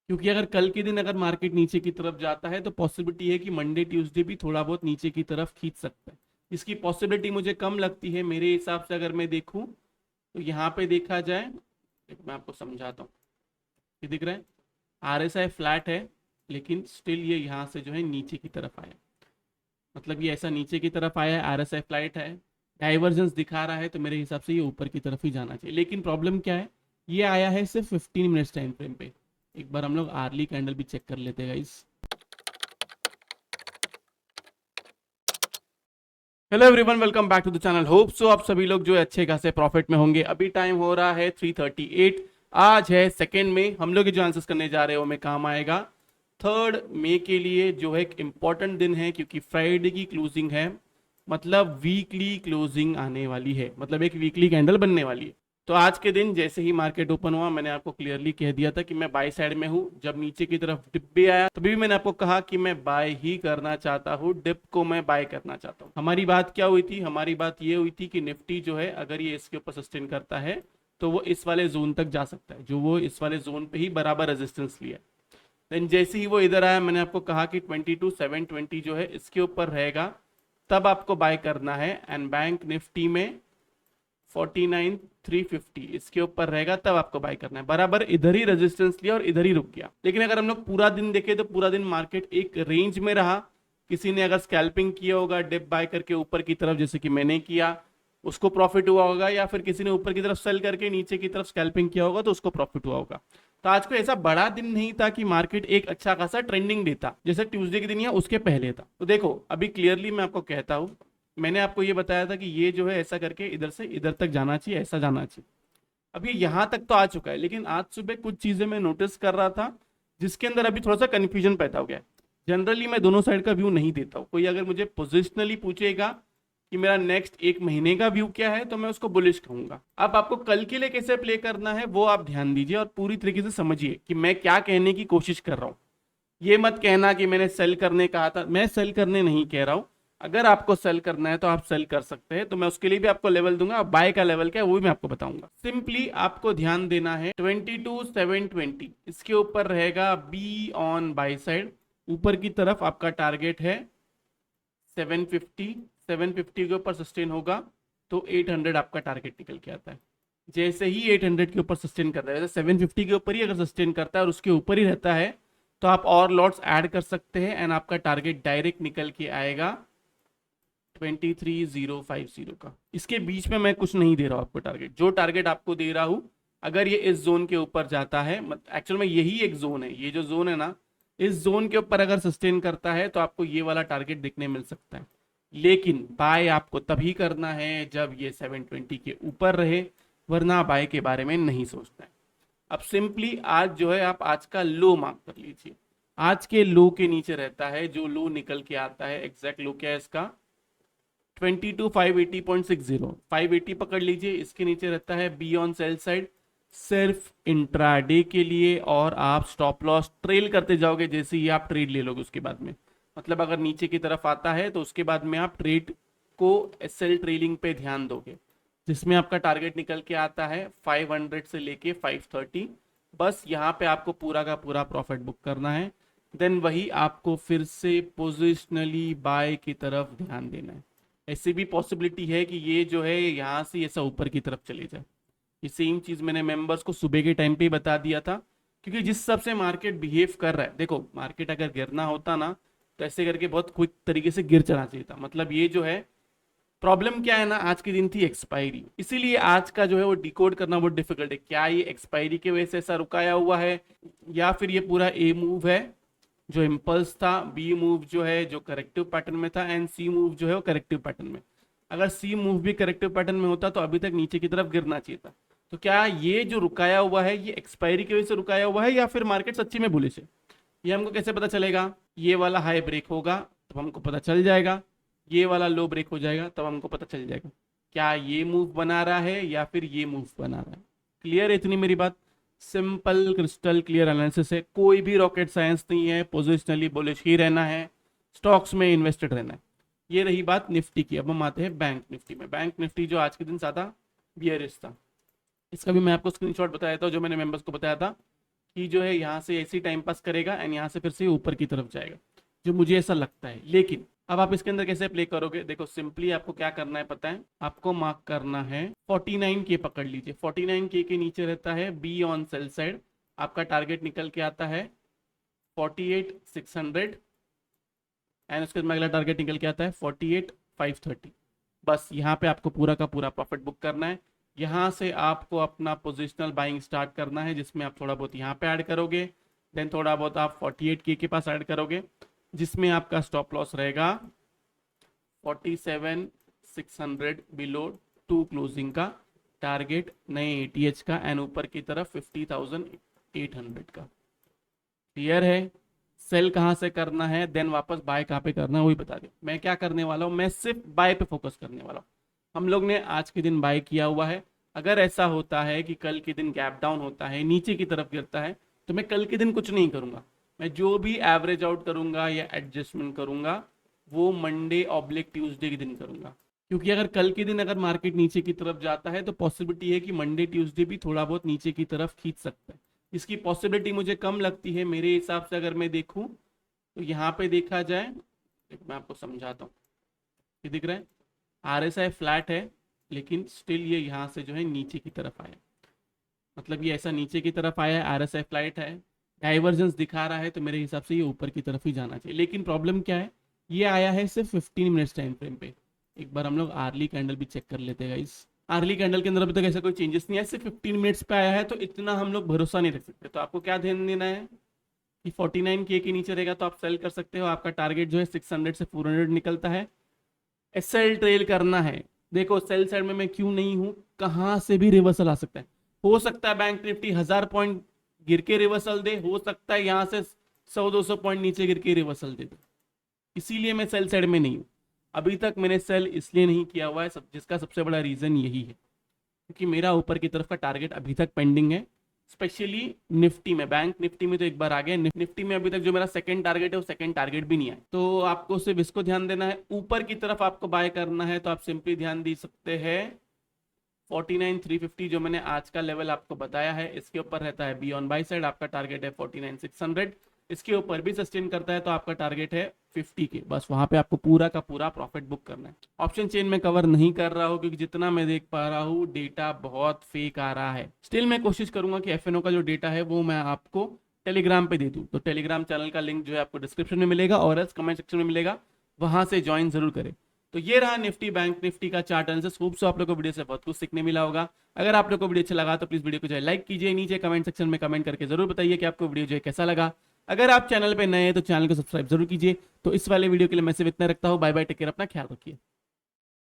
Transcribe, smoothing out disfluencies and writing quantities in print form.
क्योंकि अगर कल के दिन अगर मार्केट नीचे की तरफ जाता है तो पॉसिबिलिटी है कि मंडे ट्यूसडे भी थोड़ा बहुत नीचे की तरफ खींच सकता है। इसकी पॉसिबिलिटी मुझे कम लगती है मेरे हिसाब से। अगर मैं देखूं तो यहाँ पे देखा जाए, एक मैं आपको समझाता हूँ। ये दिख रहा है, आरएसआई फ्लैट है, लेकिन स्टिल ये यहाँ से जो है नीचे की तरफ आया। मतलब ये ऐसा नीचे की तरफ आया है, आरएसआई फ्लैट है, डाइवर्जेंस दिखा रहा है, तो मेरे हिसाब से ये ऊपर की तरफ ही जाना चाहिए। लेकिन प्रॉब्लम क्या है, ये आया है सिर्फ 15 मिनट्स टाइम फ्रेम पे। एक बार हम लोग आर्ली कैंडल भी चेक कर लेते हैं guys. Hello everyone, welcome back to the channel. Hope so आप सभी लोग जो है अच्छे खासे प्रॉफिट में होंगे। अभी टाइम हो रहा है 3:38। आज है 2 मई। हम लोग जो आंसर्स करने जा रहे हैं वो में काम आएगा। 3 मई के लिए जो है एक इम्पॉर्टेंट दिन है, क्योंकि फ्राइडे की क्लोजिंग है। मतलब वीकली क्लोजिंग आने वाली है, मतलब एक वीकली कैंडल बनने वाली है। तो आज के दिन जैसे ही मार्केट ओपन हुआ, मैंने आपको क्लियरली कह दिया था कि मैं बाय साइड में हूं। जब नीचे की तरफ डिप भी आया तभी भी मैंने आपको कहा कि मैं बाय ही करना चाहता हूं, डिप को मैं बाय करना चाहता हूं। हमारी बात क्या हुई थी, हमारी बात ये हुई थी कि निफ्टी जो है अगर ये इसके ऊपर सस्टेन करता है तो वो इस वाले जोन तक जा सकता है, जो वो इस वाले जोन पे ही बराबर रेजिस्टेंस लिया। देन जैसे ही वो इधर आया, मैंने आपको कहा कि 22,720 जो है इसके ऊपर रहेगा, तब आपको बाय करना है। एंड बैंक निफ्टी में 49,350 इसके ऊपर रहेगा, तब आपको बाय करना है। बराबर इधर ही रेजिस्टेंस लिया और इधर ही रुक गया। लेकिन अगर हम लोग पूरा दिन देखें तो पूरा दिन मार्केट एक रेंज में रहा। किसी ने अगर स्कैल्पिंग किया होगा डिप बाय करके ऊपर की तरफ, जैसे कि मैंने किया, उसको प्रॉफिट हुआ होगा, या फिर किसी ने ऊपर की तरफ सेल करके नीचे की तरफ स्कैल्पिंग किया होगा तो उसको प्रॉफिट हुआ होगा। तो आज को ऐसा बड़ा दिन नहीं था कि मार्केट एक अच्छा खासा ट्रेंडिंग देता, जैसे ट्यूसडे के दिन या उसके पहले था। तो देखो अभी क्लियरली मैं आपको कहता हूं, मैंने आपको ये बताया था कि ये जो है ऐसा करके इधर से इधर तक जाना चाहिए, ऐसा जाना चाहिए। अब ये यहां तक तो आ चुका है, लेकिन आज सुबह कुछ चीजें मैं नोटिस कर रहा था जिसके अंदर अभी थोड़ा सा कंफ्यूजन पैदा हो गया है। जनरली मैं दोनों साइड का व्यू नहीं देता हूं। कोई अगर मुझे पोजिशनली पूछेगा कि मेरा नेक्स्ट 1 महीने का व्यू क्या है, तो मैं उसको बुलिश कहूंगा। अब आपको कल के लिए कैसे प्ले करना है वो आप ध्यान दीजिए और पूरी तरीके से समझिए कि मैं क्या कहने की कोशिश कर रहा हूं। ये मत कहना कि मैंने सेल करने कहा था, मैं सेल करने नहीं कह रहा हूं। अगर आपको सेल करना है तो आप सेल कर सकते हैं, तो मैं उसके लिए भी आपको लेवल दूंगा। बाय का लेवल क्या है वो भी मैं आपको बताऊंगा। सिंपली आपको ध्यान देना है 22,720 इसके ऊपर रहेगा बी ऑन बाय साइड। ऊपर की तरफ आपका टारगेट है 750। 750 के ऊपर सस्टेन होगा तो 800 आपका टारगेट निकल के आता है। जैसे ही 800 के ऊपर सस्टेन करता है, 750 के ऊपर ही अगर सस्टेन करता है और उसके ऊपर ही रहता है, तो आप और लॉट्स ऐड कर सकते हैं एंड आपका टारगेट डायरेक्ट निकल के आएगा 23,050 का। इसके बीच में मैं कुछ नहीं दे रहा हूं आपको टारगेट। जो टारगेट आपको दे रहा हूं, अगर ये इस जोन के ऊपर जाता है, एक्चुअल में यही एक जोन है, ये जो जोन है ना, इस जोन के ऊपर अगर सस्टेन करता है तो आपको ये वाला टारगेट दिखने मिल सकता है। लेकिन बाय आपको तभी करना है जब ये 720 के ऊपर रहे, वरना बाय के बारे में नहीं सोचना है। अब सिंपली आज जो है आप आज का लो मार्क कर लीजिए। आज के लो के नीचे रहता है, जो लो निकल के आता है, एग्जैक्ट लो क्या है इसका, 22,580.60। 580 पकड़ लीजिए, इसके नीचे रहता है बी ऑन सेल साइड, सिर्फ इंट्राडे के लिए। और आप स्टॉप लॉस ट्रेल करते जाओगे जैसे ही आप ट्रेड ले लोगे उसके बाद में। मतलब अगर नीचे की तरफ आता है तो उसके बाद में आप ट्रेड को सेल ट्रेलिंग पे ध्यान दोगे, जिसमें आपका टारगेट निकल के आता है 500 से लेके 530। बस यहाँ पे आपको पूरा का पूरा प्रॉफिट बुक करना है। देन वही आपको फिर से पोजिशनली बाय की तरफ ध्यान देना है। ऐसी भी पॉसिबिलिटी है कि ये जो है यहाँ से ऐसा ऊपर की तरफ चले जाए। ये सेम चीज मैंने मेंबर्स को सुबह के टाइम पे ही बता दिया था, क्योंकि जिस हिसाब से मार्केट बिहेव कर रहा है, देखो मार्केट अगर गिरना होता ना तो ऐसे करके बहुत क्विक तरीके से गिर चढ़ना चाहिए था। मतलब ये जो है प्रॉब्लम क्या है ना, आज के दिन थी एक्सपायरी, इसीलिए आज का जो है वो डिकोड करना बहुत डिफिकल्ट है। क्या ये एक्सपायरी की वजह से ऐसा रुकाया हुआ है, या फिर ये पूरा ए मूव है जो इम्पल्स था, बी मूव जो है जो करेक्टिव पैटर्न में था, एंड सी मूव जो है वो करेक्टिव पैटर्न में। अगर सी मूव भी करेक्टिव पैटर्न में होता तो अभी तक नीचे की तरफ गिरना चाहिए था। तो क्या ये जो रुकाया हुआ है ये एक्सपायरी की वजह से रुकाया हुआ है, या फिर मार्केट सच्ची में बुलिश है? ये हमको कैसे पता चलेगा? ये वाला हाई ब्रेक होगा तब हमको पता चल जाएगा, ये वाला लो ब्रेक हो जाएगा तब हमको पता चल जाएगा क्या ये मूव बना रहा है या फिर ये मूव बना रहा है। क्लियर है इतनी मेरी बात? सिंपल क्रिस्टल क्लियर एनालिसिस है, कोई भी रॉकेट साइंस नहीं है। पोजिशनली बुलिश ही रहना है, स्टॉक्स में इन्वेस्टेड रहना है। ये रही बात निफ्टी की। अब हम आते हैं बैंक निफ्टी में। बैंक निफ्टी जो आज के दिन ज्यादा बियरिश था, इसका भी मैं आपको स्क्रीनशॉट बता देता हूँ जो मैंने मेंबर्स को बताया था कि जो है यहाँ से ऐसे टाइम पास करेगा एंड यहाँ से फिर से ऊपर की तरफ जाएगा, जो मुझे ऐसा लगता है। लेकिन अब आप इसके अंदर कैसे प्ले करोगे, देखो सिंपली आपको क्या करना है पता है, आपको मार्क करना है 49K पकड़ लीजिए। 49K के नीचे रहता है बी ऑन सेल साइड, आपका टारगेट निकल के आता है 48,600 एंड उसके बाद अगला टारगेट निकल के आता है 48,530। बस यहाँ पे आपको पूरा का पूरा प्रॉफिट बुक करना है। यहाँ से आपको अपना पोजिशनल बाइंग स्टार्ट करना है, जिसमें आप थोड़ा बहुत यहाँ पे ऐड करोगे, देन थोड़ा बहुत आप 48K के पास ऐड करोगे, जिसमें आपका स्टॉप लॉस रहेगा 47,600 बिलो 2 क्लोजिंग का टारगेट नए ATH का एंड ऊपर की तरफ 50,800 का। क्लियर है? सेल कहाँ से करना है देन वापस बाय कहाँ पे करना है वही बता दे। मैं क्या करने वाला हूँ, मैं सिर्फ बाय पे फोकस करने वाला हूँ। हम लोग ने आज के दिन बाय किया हुआ है, अगर ऐसा होता है कि कल के दिन गैप डाउन होता है, नीचे की तरफ गिरता है, तो मैं कल के दिन कुछ नहीं करूंगा। मैं जो भी एवरेज आउट करूंगा या एडजस्टमेंट करूंगा वो मंडे ऑब्लिक ट्यूसडे के दिन करूंगा, क्योंकि अगर कल के दिन अगर मार्केट नीचे की तरफ जाता है तो पॉसिबिलिटी है कि मंडे ट्यूसडे भी थोड़ा बहुत नीचे की तरफ खींच सकता है। इसकी पॉसिबिलिटी मुझे कम लगती है मेरे हिसाब से। अगर मैं देखूं तो यहाँ पे देखा जाए, मैं आपको समझाता हूँ, ये दिख रहा है RSI फ्लैट है, लेकिन स्टिल ये यहाँ से जो है नीचे की तरफ आया, मतलब ये ऐसा नीचे की तरफ आया है, RSI फ्लैट है, डाइवर्जेंस दिखा रहा है, तो मेरे हिसाब से ये ऊपर की तरफ ही जाना चाहिए। लेकिन प्रॉब्लम क्या है, ये आया है सिर्फ 15 मिनट्स टाइम फ्रेम पे। एक बार हम लोग आर्ली कैंडल भी चेक कर लेते हैं गाइस। आर्ली कैंडल के अंदर अभी तक ऐसा कोई चेंजेस नहीं है, सिर्फ 15 मिनट्स पे आया है, तो इतना हम लोग भरोसा नहीं रख सकते। तो आपको क्या ध्यान देना है कि 49K के नीचे रहेगा तो आप सेल कर सकते हो। आपका टारगेट जो है 600 से 400 निकलता है। एसएल ट्रेल करना है, देखो सेल साइड में मैं क्यों नहीं हूं, कहां से भी रिवर्सल आ सकता है। हो सकता है बैंक निफ्टी 1000 पॉइंट गिर के रिवर्सल दे, हो सकता है यहां से 100-200 पॉइंट नीचे गिर के रिवर्सल दे, इसीलिए मैं सेल साइड में नहीं हूं। अभी तक मैंने सेल इसलिए नहीं किया हुआ है, जिसका सबसे बड़ा रीजन यही है क्योंकि मेरा ऊपर की तरफ का टारगेट अभी तक पेंडिंग है, स्पेशली निफ्टी में। बैंक निफ्टी में तो एक बार आ गया, निफ्टी में अभी तक जो मेरा सेकंड टारगेट है वो सेकंड टारगेट भी नहीं आया। तो आपको सिर्फ इसको ध्यान देना है, ऊपर की तरफ आपको बाय करना है तो आप सिंपली ध्यान दे सकते हैं 49,350 जो मैंने आज का लेवल आपको बताया है, इसके ऊपर रहता है बी ऑन बाय साइड, आपका टारगेट है 49,600। इसके ऊपर भी सस्टेन करता है तो आपका टारगेट है 50K, बस वहां पे आपको पूरा का पूरा प्रॉफिट बुक करना है। ऑप्शन चेन में कवर नहीं कर रहा हूँ क्योंकि जितना मैं देख पा रहा हूँ डेटा बहुत फेक आ रहा है। स्टिल मैं कोशिश करूंगा कि FNO का जो डेटा है वो मैं आपको टेलीग्राम पे दे दूं, तो टेलीग्राम चैनल का लिंक जो है आपको डिस्क्रिप्शन में मिलेगा और कमेंट सेक्शन में मिलेगा, वहां से ज्वाइन जरूर करें। तो ये रहा निफ्टी बैंक निफ्टी का चार्ट एनालिसिस। होप सो आप लोगों को वीडियो से बहुत कुछ सीखने मिला होगा। अगर आप लोगों को वीडियो अच्छा लगा तो प्लीज वीडियो को जो है लाइक कीजिए, नीचे कमेंट सेक्शन में कमेंट करके जरूर बताइए कि आपको वीडियो जो है कैसा लगा। अगर आप चैनल पे नए हैं तो चैनल को सब्सक्राइब जरूर कीजिए। तो इस वाले वीडियो के लिए मैं सिर्फ इतना रखता हूँ, बाय बाय, टेक केयर, अपना ख्याल रखिए।